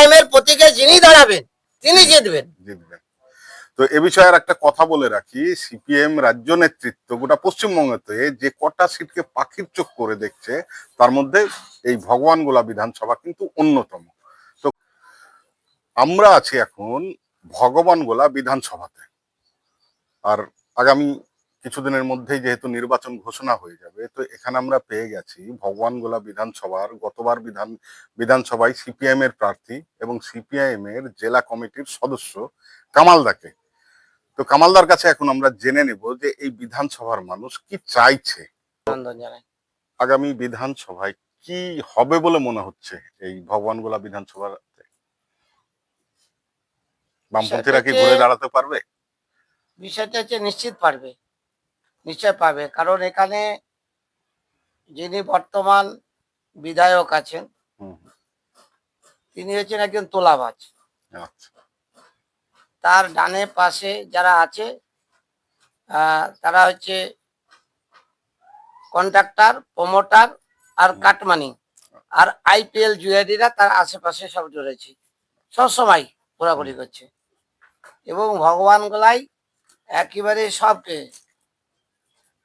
CPIM এর প্রতীকে যিনি দাঁড়াবেন তিনি জিতবেন। তো এ বিষয়ে আর একটা কথা বলে রাখি, সিপিএম রাজ্য নেতৃত্ব গোটা পশ্চিমবঙ্গতে যে কটা সিটকে পাখির চোখ করে দেখছে তার মধ্যে এই ভগবানগোলা বিধানসভা কিন্তু অন্যতম। তো আমরা আছি এখন ভগবানগোলা বিধানসভাতে, আর আগামী কিছুদিনের মধ্যেই যেহেতু নির্বাচন ঘোষণা হয়ে যাবে, তো এখানে আমরা পেয়ে গেছি ভগবানগোলা বিধানসভার গতবার বিধানসভায় সিপিআইএম এর প্রার্থী এবং সিপিআইএম এর জেলা কমিটির সদস্য কামালদাকে। তো কামালদার কাছে এখন আমরা জেনে নেব যে এই বিধানসভার মানুষ কি চাইছে, আগামী বিধানসভায় কি হবে বলে মনে হচ্ছে এই ভগবানগোলা বিধানসভাতে। বামপন্থীরা কি ঘুরে দাঁড়াতে পারবে? বিষয়টা হচ্ছে নিশ্চিত পারবে, নিশ্চয় পাবে, কারণ এখানে যিনি বর্তমান বিধায়ক আছেন তিনি হচ্ছেন একজন তোলাবাজ। আচ্ছা। তার ডানে পাশে যারা আছে তারা হচ্ছে কন্ট্রাক্টর, প্রমোটার আর কাটমানি আর আইপিএল জুয়েরিরা তার আশেপাশে সব রয়েছে, সবসময় ঘোরাঘুরি করছে। এবং ভগবান গোলাই একেবারে সবকে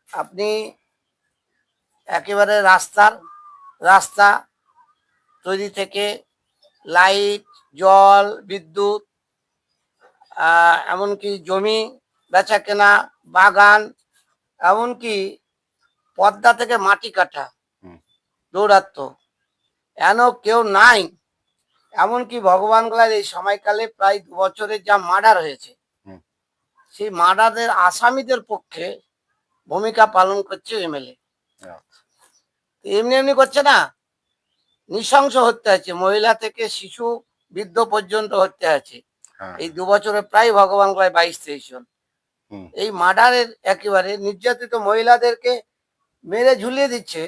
আপনি একেবারে রাস্তা তৈরি থেকে লাইট, জল, বিদ্যুৎ, এমনকি জমি বেচা কেনা, বাগান, এমনকি পদ্মা থেকে মাটি কাটা, দৌরাত্ম, এন কেউ নাই। এমনকি ভগবান গোলার এই সময়কালে প্রায় 2 বছরের যা মার্ডার হয়েছে, সেই মার্ডারের আসামিদের পক্ষে ভূমিকা পালন করছে এমএলএ। এমনি এমনি করছে না, নৃশংস হত্যা আছে, মহিলা থেকে শিশু, বৃদ্ধ পর্যন্ত হত্যা আছে এই 2 বছরে প্রায় ভগবান গোলায় 22-23 জন। এই মার্ডারের একেবারে নির্যাতিত মহিলাদেরকে মেরে ঝুলিয়ে দিচ্ছে,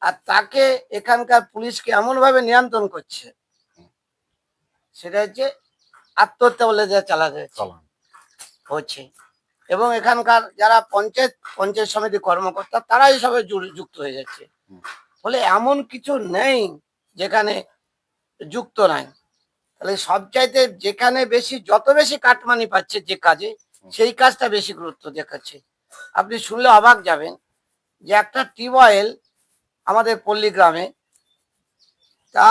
আর তাকে এখানকার পুলিশকে এমন ভাবে নিয়ন্ত্রণ করছে, সেটা হচ্ছে আত্মহত্যা বলে যা চালাতে হচ্ছে। এবং এখানকার যারা পঞ্চায়েত সমিতি কর্মকর্তা তারা এইসবে যুক্ত হয়ে যাচ্ছে। ফলে এমন কিছু নেই যেখানে যুক্ত নাই। তাহলে সবচাইতে যেখানে বেশি, যত বেশি কাটমানি পাচ্ছে যে কাজে, সেই কাজটা বেশি গুরুত্ব দেখাচ্ছে। আপনি শুনলে অবাক যাবেন যে একটা টিউবওয়েল আমাদের পল্লী গ্রামে তা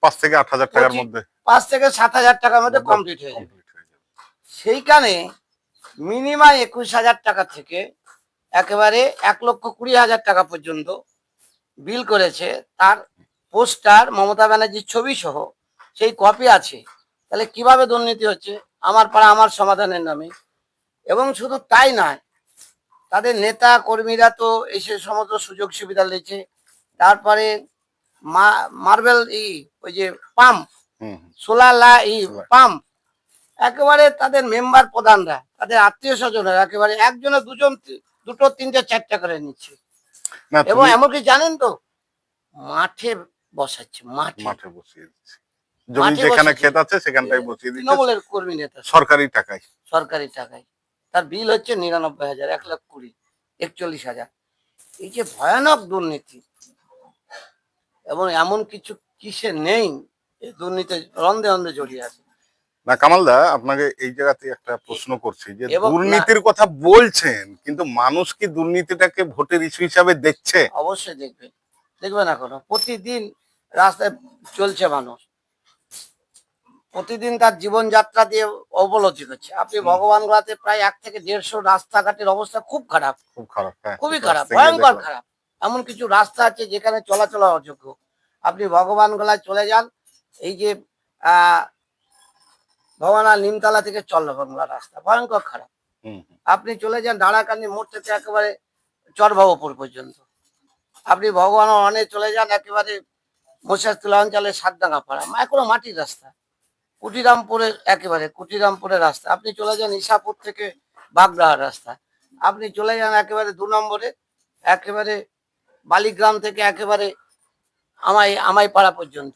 5 থেকে 8,000 টাকার মধ্যে, 5 থেকে 7,000 টাকার মধ্যে কমপ্লিট হয়ে যাবে। সেইখানে মিনিমাম 21,000 টাকা থেকে একেবারে 1,20,000 টাকা পর্যন্ত বিল করেছে। তার পোস্টার, মমতা ব্যানার্জির ছবি সহ সেই কপি আছে। তাহলে কিভাবে দুর্নীতি হচ্ছে? আমার পাড়া আমার সমাধানের নামে। এবং শুধু তাই নয়, তাদের নেতা কর্মীরা তো এসে সমস্ত সুযোগ সুবিধা নিয়েছে। তারপরে মার্বেল ওই যে পাম্প, সোলার পাম্প, একেবারে তাদের মেম্বার প্রধানরা, তাদের আত্মীয় স্বজনরা একেবারে একজনে দুটো 3টে 4টে করে নিচ্ছে। এবং এমনকি জানেন তো, মাঠে বসাচ্ছে, মাঠে বসিয়ে দিচ্ছে। জমি যেখানে ক্ষেত আছে সেখানটাই বসিয়ে দিচ্ছে তৃণমূলের কর্মী নেতা, সরকারি টাকায়। তার বিল হচ্ছে 99,000, 1,20,000, 41,000। এই যে ভয়ানক দুর্নীতি, এবং এমন কিছু কিসে নেই, এই দুর্নীতি রন্ধে রন্ধে জড়িয়ে আছে। না কামালদা, আপনাকে এই জায়গাতে একটা প্রশ্ন করছি যে দুর্নীতির কথা বলছেন, কিন্তু মানুষ কি দুর্নীতিটাকে ভোটের ইস্যু হিসাবে দেখছে? অবশ্যই দেখবে না, কোনো প্রতিদিন রাস্তায় চলছে মানুষ, প্রতিদিন তার জীবনযাত্রা দিয়ে অবলোকি করছে। আপনি ভগবান গোলাতে প্রায় 1 থেকে 150 রাস্তাঘাটের অবস্থা খুব খারাপ, খুবই খারাপ, ভয়ঙ্কর খারাপ। এমন কিছু রাস্তা আছে যেখানে চলাচল অযোগ্য। আপনি ভগবান গোলায় চলে যান, এই যে ভগবান নিমতলা থেকে চন্দ্রবাংলা রাস্তা ভয়ঙ্কর খারাপ। আপনি চলে যান দাঁড়াকান্দি মোড় থেকে একেবারে চরভাবপুর পর্যন্ত। আপনি ভগবান অনেক চলে যান একেবারে মশাস্তুলা অঞ্চলের সাতডাঙ্গা পাড়া, এখনো মাটির রাস্তা। কুটিরামপুরের রাস্তা। আপনি চলে যান ইসাপুর থেকে বাগড়াহাট রাস্তা। আপনি চলে যান একেবারে 2 নম্বরে একেবারে বালিগ্রাম থেকে একেবারে আমাইপাড়া পর্যন্ত,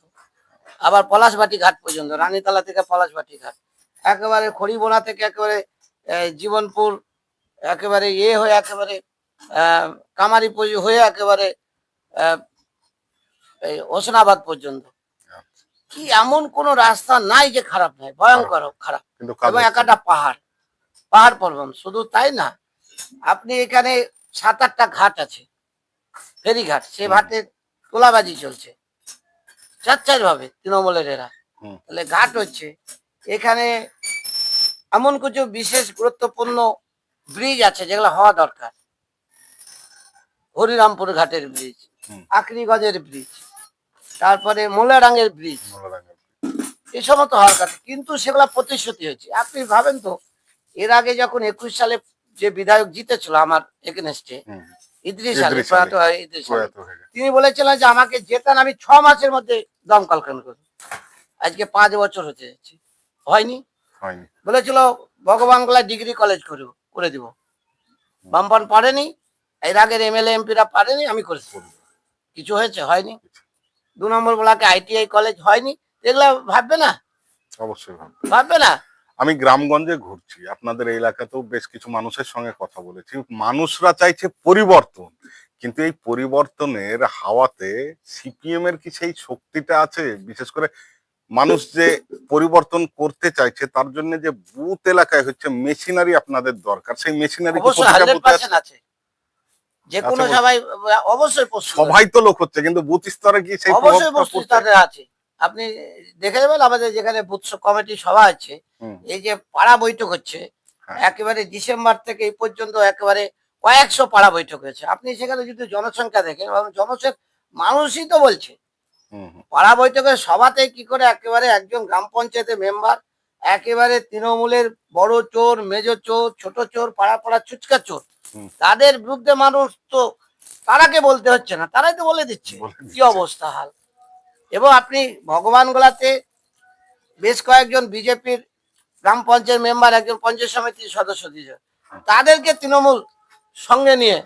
আবার পলাশবাটি ঘাট পর্যন্ত, রানীতলা থেকে পলাশবাটি ঘাট, একেবারে খড়িবোনা থেকে একেবারে জীবনপুর, একেবারে হয়ে একেবারে কামারিপুর হয়ে একেবারে এই হোসনাবাদ পর্যন্ত। কি এমন কোন রাস্তা নাই যে খারাপ নাই, ভয়ঙ্কর খারাপ। কিন্তু কাজ এবং হচ্ছে একটা না। পাহাড়, পাহাড় পর্বত। শুধু তাই না, আপনি এখানে 7-8টা ঘাট আছে, ফেরিঘাট, সে হুম, ঘাটে তোলাবাজি চলছে চার ভাবে তৃণমূলের এরা। হুম, তাহলে ঘাট হচ্ছে এখানে, এমন কিছু বিশেষ গুরুত্বপূর্ণ ব্রিজ আছে যেগুলো হওয়া দরকার। হরিরামপুর ঘাটের ব্রিজ, হুম, আখরিগঞ্জের ব্রিজ, তারপরে মোলাডাঙ্গের ব্রিজ, ভালো। এই সমস্ত হওয়ার কথা, কিন্তু সেগুলো প্রতিশ্রুতি হয়েছে। আপনি ভাবেন তো, এর আগে যখন 21 সালে যে বিধায়ক জিতেছিল আমার এগেনস্টে, হুম, ইদ্রিস আলী, ইদ্রিস আলী প্রয়াত হয় ইদ্রিস আলী, প্রয়াত হয়ে গেছে। তিনি বলেছিলেন যে আমাকে জেতান, আমি 6 মাসের মধ্যে দমকল কেন্দ্র করব। আজকে 5 বছর হতে যাচ্ছে, হয়নি। হয়নি। বলেছিল ভগবান গোলা ডিগ্রি কলেজ করে দিব, বামপন পারেনি, এর আগের এমএলএ এমপিরা পারেনি, আমি করে দেব। কিছু হয়েছে? হয়নি। 2 নম্বর ব্লকে আইটিআই কলেজ হয়নি। এগুলা ভাববে না? অবশ্যই ভাববে। ভাববে না? আমি গ্রামগঞ্জে ঘুরছি, আপনাদের এই এলাকাতেও বেশ কিছু মানুষের সঙ্গে কথা বলেছি। মানুষরা চাইছে পরিবর্তন, কিন্তু এই পরিবর্তনের হাওয়াতে সিপিএম এর কি সেই শক্তিটা আছে? বিশেষ করে মানুষ যে পরিবর্তন করতে চাইছে, তার জন্য যে বুথ এলাকায় হচ্ছে মেশিনারি আপনাদের দরকার, সেই মেশিনারি কি অবশ্যই প্রতিটা বুথে 100% আছে? আছে। যে আছে কোনো বলছেন? সবাই অবশ্যই প্রস্তুত আছে। সবাই তো লোক হচ্ছে, কিন্তু বুথ স্তরে কি সেই অবশ্যই প্রভাবটা প্রস্তুত পড়ছে? তাদের আছে। আপনি দেখে নেবেন আমাদের যেখানে বুথ কমিটি সভা আছে, হুম, এই যে পাড়া বৈঠক হচ্ছে, হ্যাঁ, একেবারে ডিসেম্বর থেকে এই পর্যন্ত একেবারে কয়েকশো পাড়া বৈঠক হয়েছে। আপনি সেখানে যদি জনসংখ্যা দেখেন, মানুষই তো বলছে। হুম, হুম, পাড়া বৈঠকের সভাতে কি করে একেবারে একজন গ্রাম পঞ্চায়েতের মেম্বার একেবারে তৃণমূলের বড় চোর, মেজো চোর, ছোট চোর, পাড়া পাড়া ছুচকা চোর, হুম, তাদের বিরুদ্ধে মানুষ তো, তারাকে বলতে হচ্ছে না, তারাই তো বলে দিচ্ছে বলে কি দিচ্ছে। অবস্থা হাল। এবং আপনি ভগবান গোলাতে বেশ কয়েকজন বিজেপির গ্রাম পঞ্চায়েত মেম্বার, একজন পঞ্চায়েত সমিতির সদস্য দিয়েছে, তাদেরকে তৃণমূল সঙ্গে নিয়ে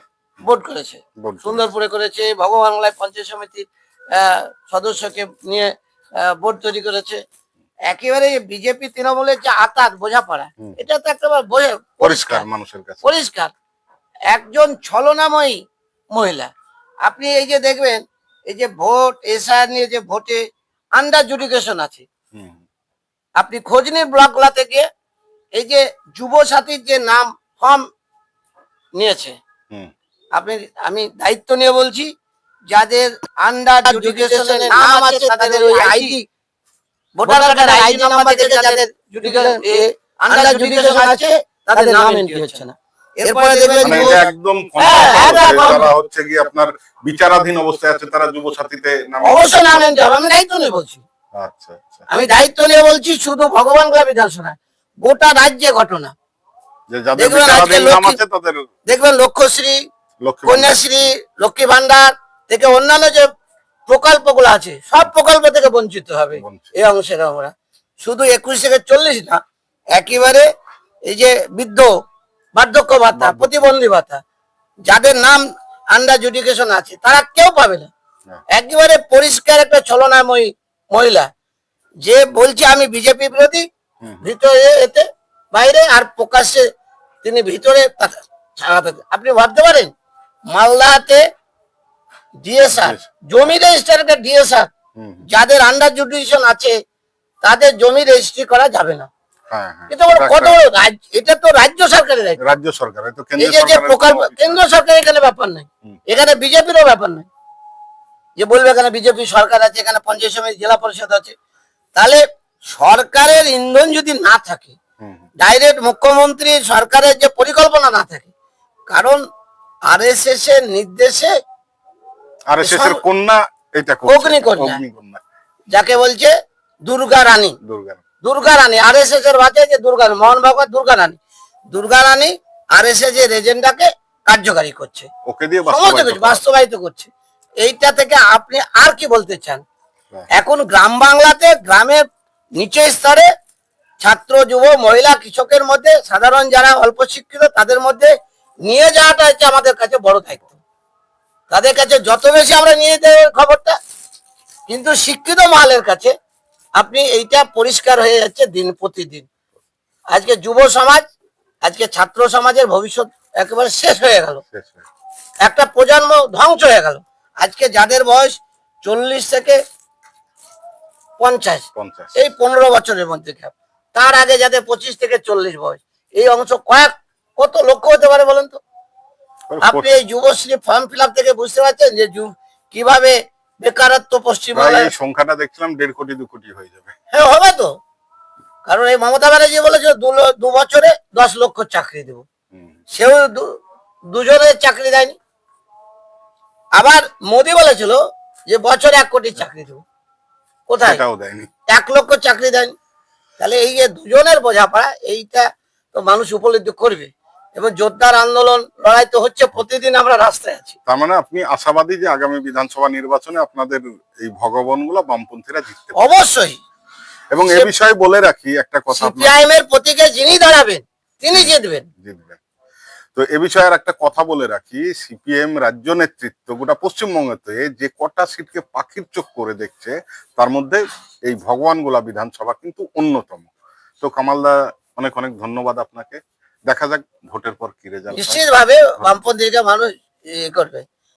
ভোট করেছে। ভোট করেছে। সুন্দরপুরে করেছে, ভগবান গোলায় পঞ্চায়েত সমিতির সদস্যকে নিয়ে ভোট তৈরি করেছে। একেবারে বিজেপি তৃণমূলের যে আতাত বোঝাপড়া, হুম, এটা তো একেবারে পরিষ্কার পরিষ্কার মানুষের কাছে। পরিষ্কার। একজন ছলনাময়ী মহিলা। আপনি এই যে দেখবেন, এই যে ভোট এসআর নিয়ে যে ভোটে আন্ডার জুডিকেশন আছে, হুম, আপনি খোঁজ নিন ব্লক গুলাতে গিয়ে, এই যে যুব সাথীর যে নাম ফর্ম নিয়েছে, হুম, আপনি, আমি দায়িত্ব নিয়ে বলছি, যাদের আন্ডার জুডিকেশনের নাম আছে তাদের ওই আইডি, ভোটার কার্ডের আইডি নাম্বার দেখে যাদের আন্ডার জুডিকেশন আছে, তাদের নাম এন্ট্রি হচ্ছে না। এরপরে দেখবেন মানে যুব- এটা একদম হ্যাঁ, confirm হ্যাঁ, হচ্ছে, একদম। যারা হচ্ছে কি আপনার বিচারাধীন অবস্থায় আছে তারা যুব সাথীতে নাম। অবশ্যই নাম এন্ট্রি হবে। আমি দায়িত্ব নিয়ে বলছি, আচ্ছা, আচ্ছা। আমি দায়িত্ব নিয়ে বলছি, শুধু ভগবান গোলা বিধানসভা, গোটা রাজ্যে ঘটনা। যে যাদের দেখবেন আজকে বিচারাধীন নাম লক্ষ্মী, আছে তাদের দেখবেন লক্ষ্যশ্রী, লক্ষ্মী ভান্ডার। কন্যাশ্রী, লক্ষ্মী ভান্ডার থেকে অন্যান্য যে প্রকল্পগুলো আছে, সব প্রকল্প থেকে বঞ্চিত হবে বঞ্চিত। এই অংশের আমরা। শুধু 21 থেকে 40 না, একেবারে এই যে বৃদ্ধ, বার্ধক্য ভাতা, প্রতিবন্ধী ভাতা, যাদের নাম আন্ডার জুডিকেশন আছে, তারা কেউ পাবে না। হ্যাঁ, একেবারে পরিষ্কার একটা ছলনাময়ী মহিলা, যে বলছে আমি বিজেপি বিরোধী, হুম, ভিতরে এতে বাইরে, আর প্রকাশ্যে তিনি ভিতরে ছাড়াতে। আপনি ভাবতে পারেন মালদাতে ডিএসআর, জমি রেজিস্টার একটা ডিএসআর, হুম, যাদের আন্ডার জুডিশন আছে তাদের জমি রেজিস্ট্রি করা যাবে না। হ্যাঁ, হ্যাঁ, এটা বড় এটা কত একটা বড় এটা তো রাজ্য সরকারের দায়িত্ব। রাজ্য সরকার, এটা এই কেন্দ্রীয় যে যে সরকারের প্রকল্প, কোনো কেন্দ্র সরকার এখানে ব্যাপার নাই, হুম, এখানে বিজেপিরও ব্যাপার নাই যে বলবে এখানে বিজেপি সরকার আছে, এখানে পঞ্চায়েত সমিতি, জেলা পরিষদ আছে। তাহলে সরকারের ইন্ধন যদি না থাকে, হুম, ডাইরেক্ট মুখ্যমন্ত্রী সরকারের যে পরিকল্পনা না থাকে, কারণ আরএসএস এর নির্দেশে আরএসএস এর কন্যা এটা করছে, অগ্নিকন্যা, অগ্নিকন্যা, যাকে বলছে দুর্গা রানী, দুর্গা। দুর্গা রানী আরএসএস এর ভাষায় যে দুর্গা, মোহন ভাগবত দুর্গা রানী, দুর্গা রানী আরএসএস এর এজেন্ডাকে কার্যকারী করছে, ওকে দিয়ে সমস্ত বাস্তবায়িত কিছু করা। বাস্তবায়িত করছে। এইটা থেকে আপনি আর কি বলতে চান? হ্যাঁ, এখন গ্রাম বাংলাতে, গ্রামের নিচের স্তরে ছাত্র, যুব, মহিলা, কৃষকের মধ্যে, সাধারণ যারা অল্প শিক্ষিত তাদের মধ্যে নিয়ে যাওয়াটা হচ্ছে আমাদের কাছে বড় দায়িত্ব। তাদের কাছে যত বেশি আমরা নিয়ে দেব খবরটা, কিন্তু শিক্ষিত মহলের কাছে আপনি এইটা পরিষ্কার হয়ে যাচ্ছে দিন প্রতিদিন। আজকে যুব সমাজ, আজকে ছাত্র সমাজের ভবিষ্যৎ একেবারে শেষ হয়ে গেল, শেষ হয়ে গেছে। একটা প্রজন্ম ধ্বংস হয়ে গেল। আজকে যাদের বয়স 40 থেকে 50, 50। এই 15 বছরের মধ্যে গ্যাপ। তার আগে যাদের 25 থেকে 40 বয়স, এই অংশ কত লক্ষ হতে পারে বলেন তো? আপনি এই যুবশ্রী ফর্ম ফিল আপ থেকে বুঝতে পারছেন যে কিভাবে বেকারত্ব প্রায় পশ্চিমবাংলায়। এই সংখ্যাটা দেখছিলাম 1.5 কোটি 2 কোটি হয়ে যাবে। হ্যাঁ, হবে তো। কারণ এই মমতা ব্যানার্জি বলেছে 2 বছরে 10 লক্ষ চাকরি দেব, হুম, সেও দুজনের চাকরি দেয়নি। আবার মোদি বলেছিল যে বছরে 1 কোটি চাকরি দেব, কোথায়? সেটাও দেয়নি। 1 লক্ষ চাকরি দেয়নি। তাহলে এই যে দুজনের বোঝাপড়া, এইটা তো মানুষ উপলব্ধি করবে। এবং জোরদার আন্দোলন লড়াই তো হচ্ছে, প্রতিদিন আমরা রাস্তায় আছি। তার মানে আপনি আশাবাদী যে আগামী বিধানসভা নির্বাচনে আপনাদের এই ভগবানগুলা বামপন্থীরা জিততে পারবে। অবশ্যই। এবং এ বিষয়ে বলে রাখি একটা কথা, সিপিআইএম এর প্রতীকে যিনি দাঁড়াবেন তিনি জিতবেন। জিতবেন। তো এ বিষয়ে আর একটা কথা বলে রাখি, সিপিএম রাজ্য নেতৃত্ব গোটা পশ্চিমবঙ্গতে যে কটা সিটকে পাখির চোখ করে দেখছে তার মধ্যে এই ভগবানগোলা বিধানসভা কিন্তু অন্যতম। তো কামালদা, অনেক অনেক ধন্যবাদ আপনাকে। দেখা যাক ভোটের পর কি রেজাল্ট হয়। নিশ্চিতভাবে বামপন্থীকে মানুষ করবে।